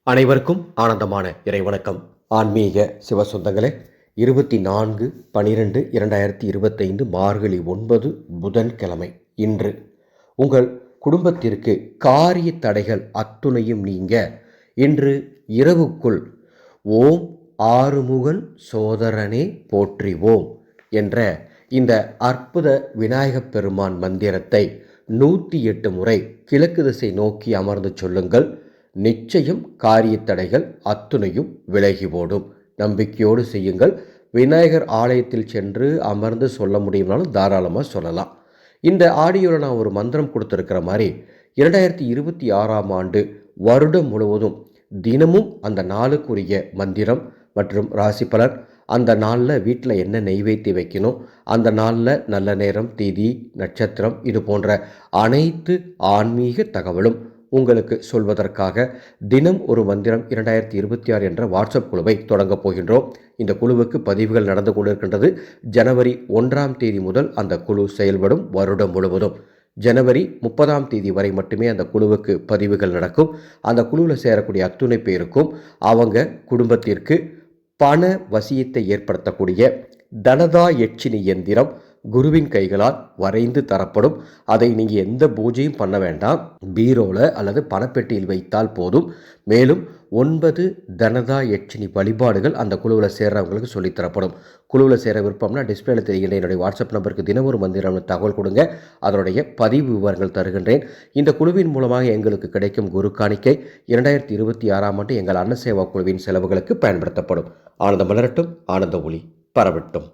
அனைவருக்கும் ஆனந்தமான இறைவணக்கம். ஆன்மீக சிவசொந்தங்களே, 24/12/2025 மார்கழி 9 புதன்கிழமை. இன்று உங்கள் குடும்பத்திற்கு காரிய தடைகள் அத்துணையும் நீங்க இன்று இரவுக்குள் ஓம் ஆறுமுகன் சோதரனே போற்றிவோம் என்ற இந்த அற்புத விநாயகப் பெருமான் மந்திரத்தை 108 முறை கிழக்கு திசை நோக்கி அமர்ந்து சொல்லுங்கள். நிச்சயம் காரிய தடைகள் அத்துணையும் விலகி ஓடும். நம்பிக்கையோடு செய்யுங்கள். விநாயகர் ஆலயத்தில் சென்று அமர்ந்து சொல்ல முடியும்னாலும் தாராளமாக சொல்லலாம். இந்த ஆடியோவில் நான் ஒரு மந்திரம் கொடுத்துருக்கிற மாதிரி 2026ஆம் ஆண்டு வருடம் முழுவதும் தினமும் அந்த நாளுக்குரிய மந்திரம் மற்றும் ராசி பலன், அந்த நாளில் வீட்டில் என்ன நெய்வேத்தி வைக்கணும், அந்த நாளில் நல்ல நேரம், தேதி, நட்சத்திரம், இது போன்ற அனைத்து ஆன்மீக தகவலும் உங்களுக்கு சொல்வதற்காக தினம் ஒரு மந்திரம் 2026 என்ற வாட்ஸ்அப் குழுவை தொடங்கப் போகின்றோம். இந்த குழுவுக்கு பதிவுகள் நடந்து கொண்டிருக்கின்றது. ஜனவரி 1ஆம் தேதி முதல் அந்த குழு செயல்படும். வருடம் முழுவதும் ஜனவரி 30ஆம் தேதி வரை மட்டுமே அந்த குழுவுக்கு பதிவுகள் நடக்கும். அந்த குழுவில் சேரக்கூடிய அத்துணை பேருக்கும் அவங்க குடும்பத்திற்கு பண வசியத்தை ஏற்படுத்தக்கூடிய தனதா யட்சினி எந்திரம் குருவின் கைகளால் வரைந்து தரப்படும். அதை நீங்கள் எந்த பூஜையும் பண்ண வேண்டாம், பீரோவில் அல்லது பணப்பெட்டியில் வைத்தால் போதும். மேலும் 9 தனதா யட்சினி வழிபாடுகள் அந்த குழுவில் சேர்றவங்களுக்கு சொல்லித்தரப்படும். குழுவில் சேர விருப்பம்னா டிஸ்பிளேல தெரிகின்ற என்னுடைய வாட்ஸ்அப் நம்பருக்கு தினம் ஒரு மந்திரம் தகவல் கொடுங்க. அதனுடைய பதிவு விவரங்கள் தருகின்றேன். இந்த குழுவின் மூலமாக எங்களுக்கு கிடைக்கும் குரு காணிக்கை 2026ஆம் ஆண்டு எங்கள் அன்னசேவா குழுவின் செலவுகளுக்கு பயன்படுத்தப்படும். ஆனந்தம் மலரட்டும், ஆனந்த ஒளி பரவட்டும்.